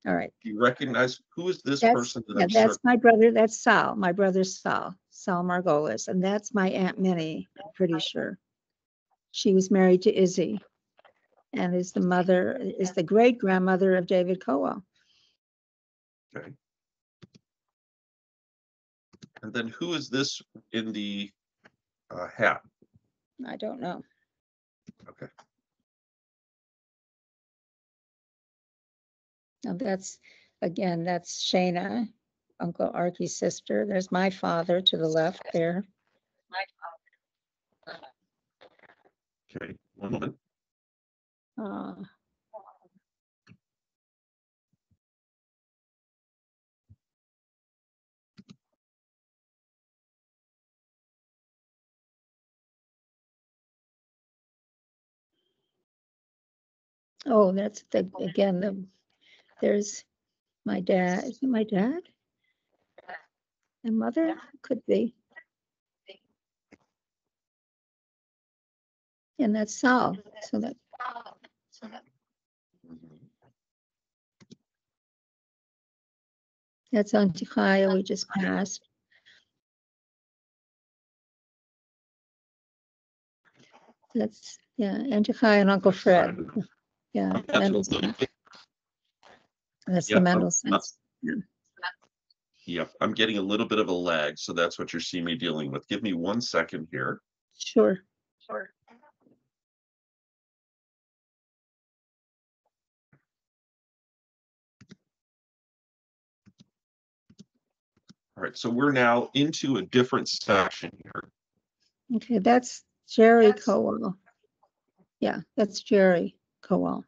All right. Do you recognize who is this That's, person that yeah, I'm that's my brother. That's Sal. My brother's Sal Margolis. And that's my Aunt Minnie, I'm pretty sure. She was married to Izzy and is the great grandmother of David Cowell. Okay. And then who is this in the hat? I don't know. Okay. Now that's Shayna, Uncle Archie's sister. There's my father to the left there. Okay. One moment. Uh, oh, that's there's my dad. Is it my dad? And mother? Could be. And that's Sal. So that's Auntie Chaya we just passed. That's, yeah, Auntie Chaya and Uncle Fred. Yeah, Mendelssohn. That's the Mendelssohns. Yep, I'm getting a little bit of a lag, so that's what you're seeing me dealing with. Give me 1 second here. Sure. All right, so we're now into a different section here. Okay, that's Jerry Cowell. Yeah, that's Jerry Cowell.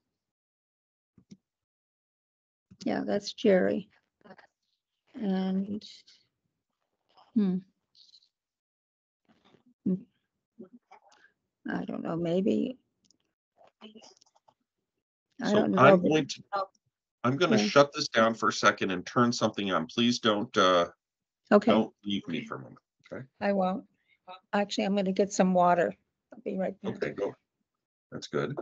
Yeah, that's Jerry. And I don't know, maybe. I don't know. I'm going to shut this down for a second and turn something on. Please don't leave me for a moment. Okay. I won't. Actually, I'm going to get some water. I'll be right back. Okay, go. That's good.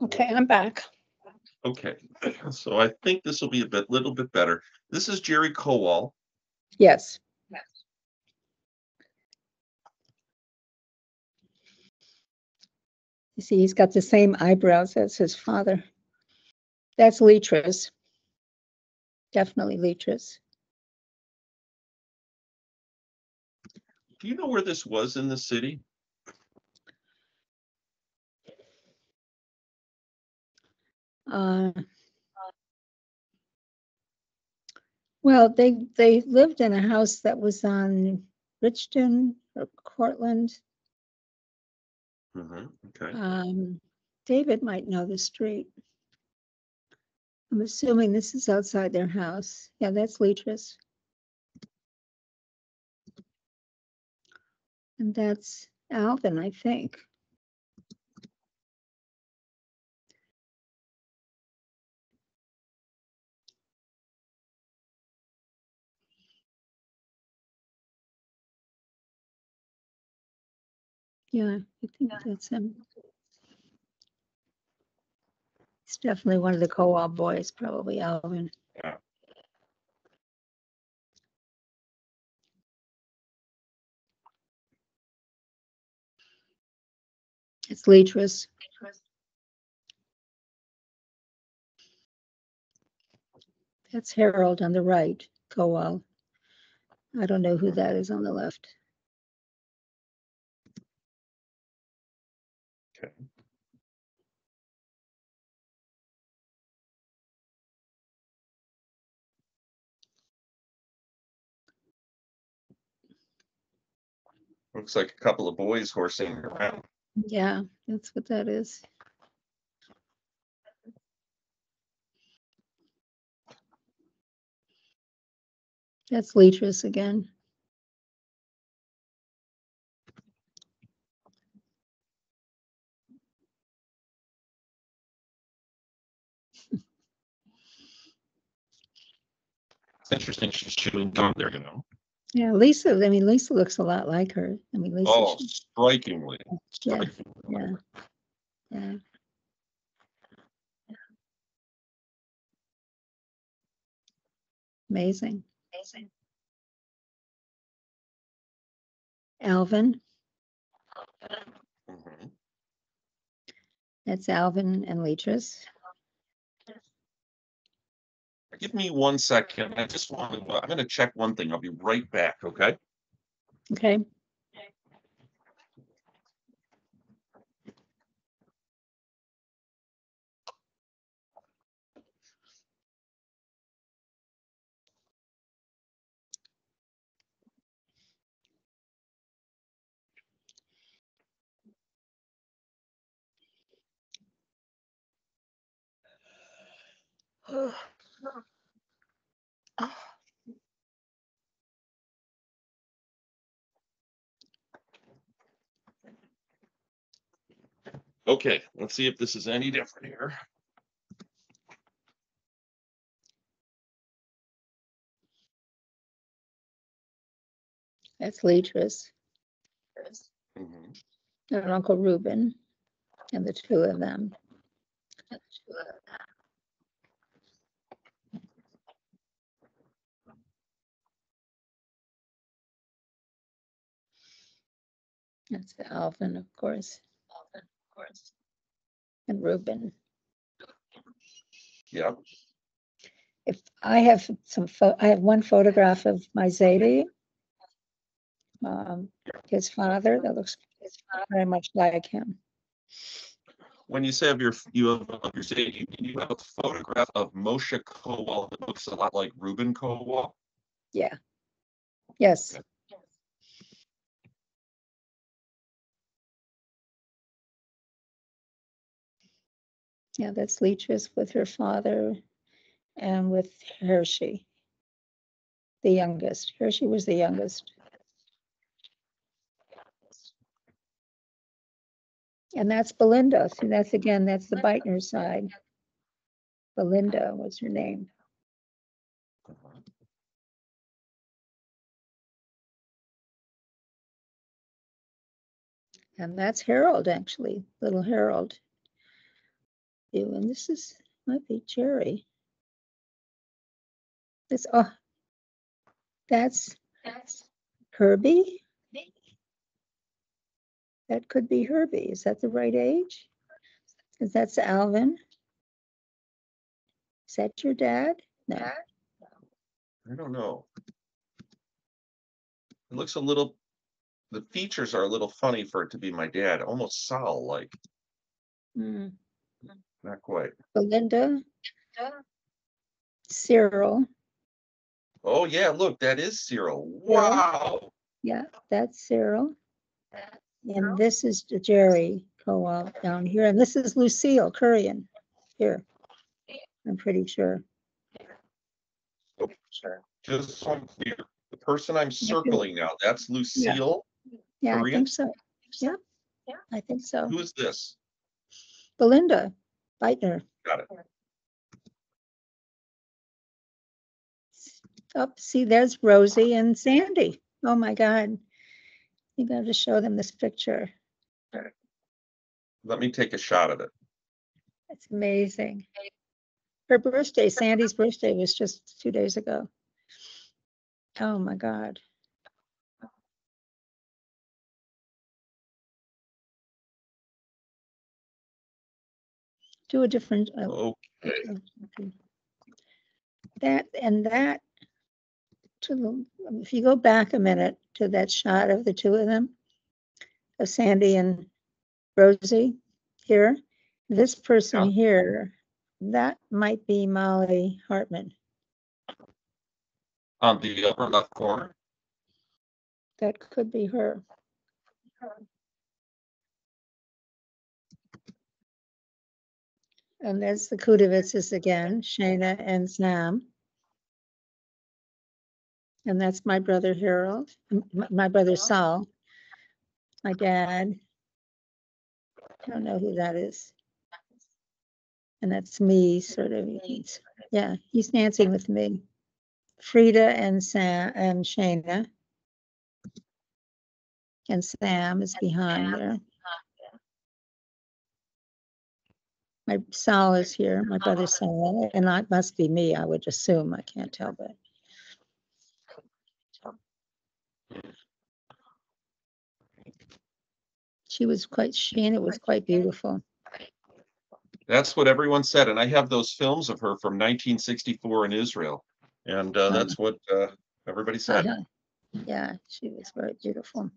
Okay, I'm back. Okay, so I think this will be little bit better. This is Jerry Kowal. Yes. You see, he's got the same eyebrows as his father. That's Leatrice. Definitely Leatrice. Do you know where this was in the city? Well, they lived in a house that was on Richton or Cortland. Okay. David might know the street. I'm assuming this is outside their house. Yeah, that's Leatrice. And that's Alvin, I think. Yeah, I think that's him. It's definitely one of the co-op boys, probably Alvin. Yeah. It's Leatrice. That's Harold on the right, Kowal. I don't know who that is on the left. Okay. Looks like a couple of boys horsing around. Yeah, that's what that is. That's Leatrice again. It's interesting she's chewing gum there, you know. Yeah, Lisa. I mean, Lisa looks a lot like her. I mean, Lisa. Oh, strikingly. Yeah, Strikingly. yeah. Amazing. Alvin. Mhm. That's Alvin and Leatrice. Give me 1 second. I just want to, I'm going to check one thing. I'll be right back. Okay. Okay. Okay. Let's see if this is any different here. That's Leatrice. Mhm. And Uncle Reuben and the two of them. That's Alvin, of course. And Reuben. Yeah. If I have I have one photograph of my Zadie, his father, that looks very much like him. When you say you have your state, you have a photograph of Moshe Kowal that looks a lot like Reuben Kowal. Yeah. Yes. Okay. Yeah, that's Leatrice with her father and with Hershey, the youngest. Hershey was the youngest. And that's Belinda. See, that's again, that's the Beitner side. Belinda was her name. And that's Harold, actually, little Harold. you, and this is might be Jerry. This that's Herbie. That could be Herbie. Is that the right age? Because that's Alvin. Is that your dad? No. I don't know. It looks a little, the features are a little funny for it to be my dad, almost Saul-like. Mm. Not quite. Belinda. Cyril. Oh yeah, look, that is Cyril. Cyril. Wow. Yeah, that's Cyril. And this is Jerry Cowell down here. And this is Lucille Currian here. I'm pretty sure. Just so I'm clear, the person I'm circling now, that's Lucille. Yeah, I Korean? think so. Yeah, I think so. Who is this? Belinda Beitner. Got it. Oh, see, there's Rosie and Sandy. Oh my God. You got to show them this picture. Let me take a shot of it. It's amazing. Her birthday, Sandy's birthday, was just 2 days ago. Oh my God. Do a different. Okay. That and that. If you go back a minute to that shot of the two of them, of Sandy and Rosie here, this person here, that might be Molly Hartman. On the upper left corner. That could be her. And there's the Kudovitzes again, Shana and Sam. And that's my brother Harold, my brother Saul, my dad. I don't know who that is. And that's me, sort of. Yeah, he's dancing with me. Frida and Sam and Shana. And Sam is behind there. My Saul is here, my brother Saul, and that must be me, I would assume. I can't tell, but. Shana was quite beautiful. That's what everyone said. And I have those films of her from 1964 in Israel. And that's what everybody said. Yeah, she was very beautiful.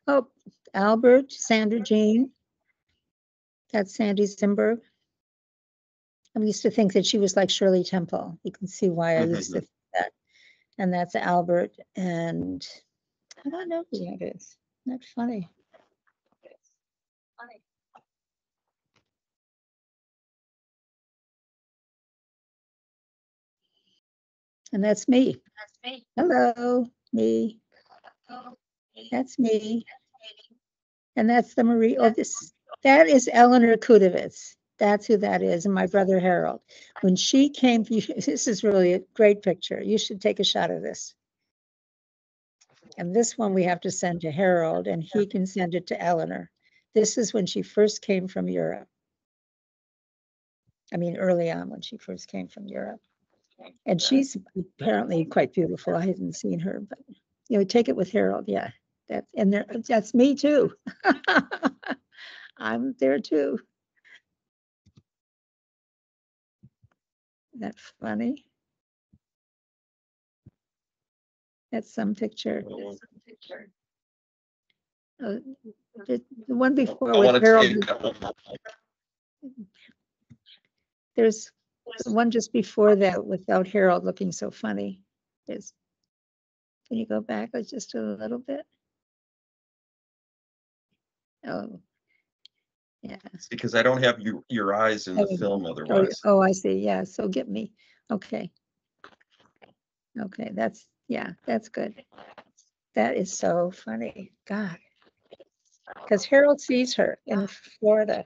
Oh, Albert, Sandra Jean. That's Sandy Zimberg. I used to think that she was like Shirley Temple. You can see why I used to think that. And that's Albert. And I don't know who that is. Isn't that funny? And that's me. Hello, me. That's me. And that's the Marie. Oh, that is Eleanor Kudovitz. That's who that is. And my brother Harold. When she came, this is really a great picture. You should take a shot of this. And this one we have to send to Harold, and he can send it to Eleanor. This is when she first came from Europe. I mean, early on when she first came from Europe. And she's apparently quite beautiful. I hadn't seen her, but take it with Harold. Yeah, that's me too. I'm there too. That's funny. That's some picture. The one before with Harold. There's the one just before that without Harold looking so funny. Can you go back just a little bit? Oh, yeah. It's because I don't have your eyes in the film otherwise. Oh, I see. Yeah, so get me. Okay. Okay, that's good. That is so funny. God. Because Harold sees her in Florida.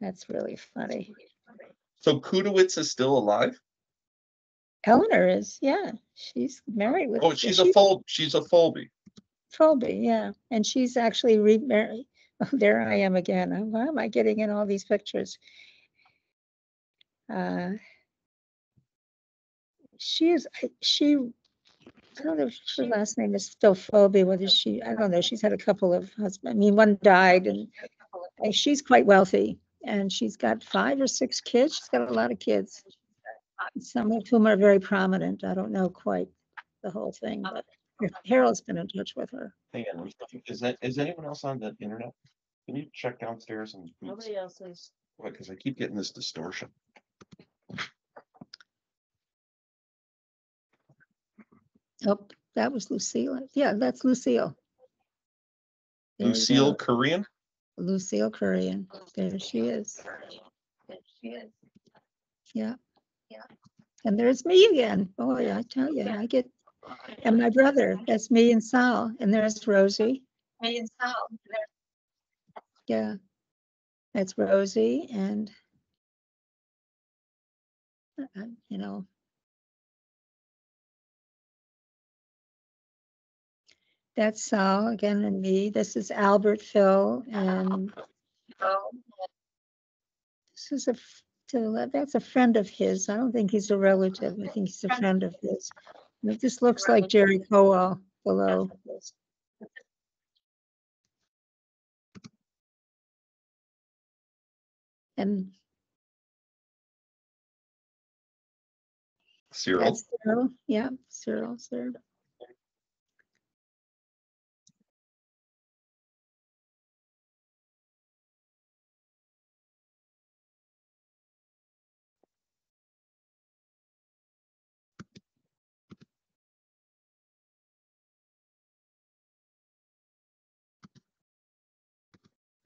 That's really funny. So Kudowitz is still alive? Eleanor is, yeah, she's married with. Oh, she's a Folby. Colby, yeah, and she's actually remarried. Oh, there I am again. Why am I getting in all these pictures? She, I don't know if her last name is still Phoebe, whether she, I don't know, she's had a couple of husbands. I mean, one died, and she's quite wealthy, and she's got 5 or 6 kids. She's got a lot of kids, some of whom are very prominent. I don't know quite the whole thing, but Harold's been in touch with her. Hang on, is anyone else on the internet? Can you check downstairs and Nobody else is. because I keep getting this distortion. Oh, that was Lucille. Yeah, that's Lucille. There you Lucille go. Korean? Lucille Currian. There she is. Yeah. And there's me again. Boy, I tell you, I get, and my brother, that's me and Sal. And there's Rosie. Yeah. That's Rosie. And, you know, that's Sal again and me. This is Albert Phil. And this is to the left. That's a friend of his. I don't think he's a relative. I think he's a friend of his. And this looks like Jerry Cowell below. And Cyril? that's Cyril. Yeah, Cyril, sir.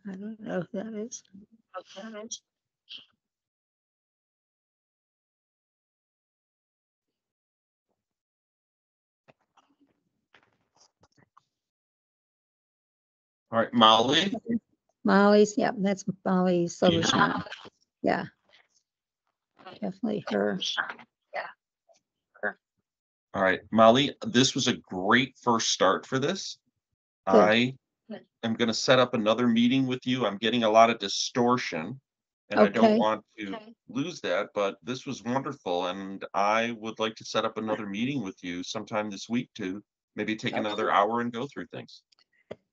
I don't know who that is. All right, Molly. Molly's, yeah, that's Molly Yeah. Silverstein. Yeah. Definitely her. All right, Molly, this was a great first start for this. Good. I am going to set up another meeting with you. I'm getting a lot of distortion, and I don't Okay. want to lose that, but this was wonderful, and I would like to set up another meeting with you sometime this week to maybe take another hour and go through things.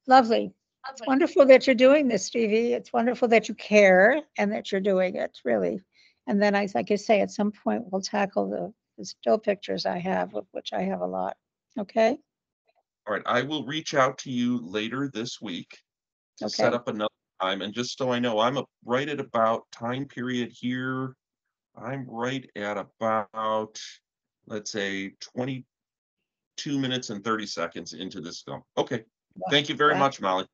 Lovely. It's wonderful that you're doing this, Stevie. It's wonderful that you care and that you're doing it, really. And then like I say, at some point we'll tackle the still pictures I have, of which I have a lot. Okay? All right, I will reach out to you later this week to set Okay. up another time. And just so I know, I'm right at about time period here. I'm right at about, let's say, 22 minutes and 30 seconds into this film. Okay. Thank you very Wow. much, Molly.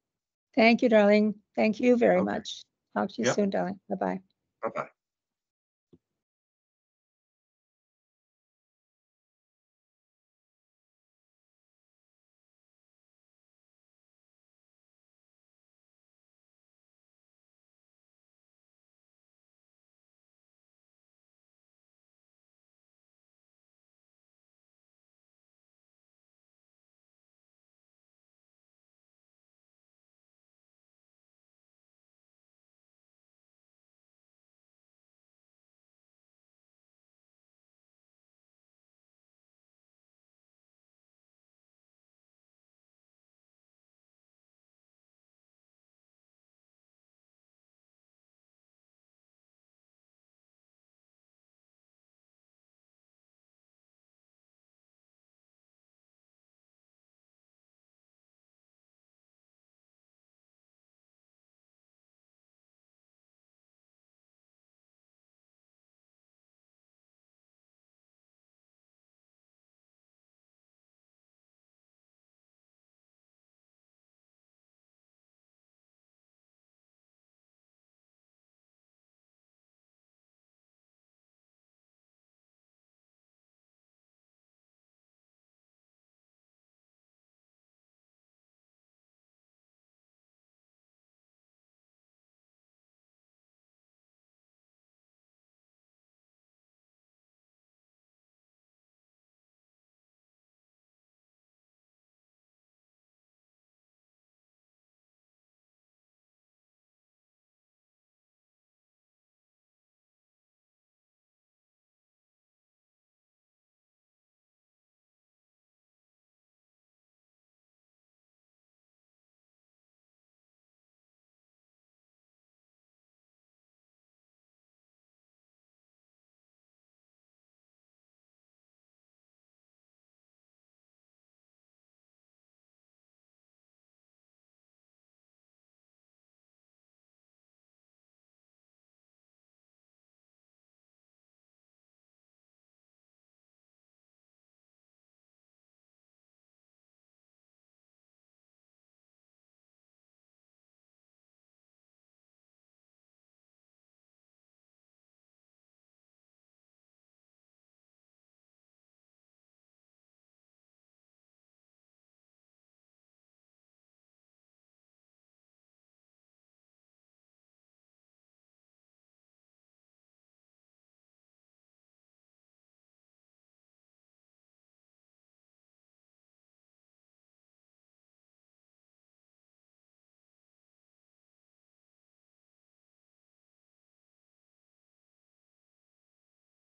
Thank you, darling. Thank you very Okay. much. Talk to you Yep. soon, darling. Bye-bye. Bye-bye.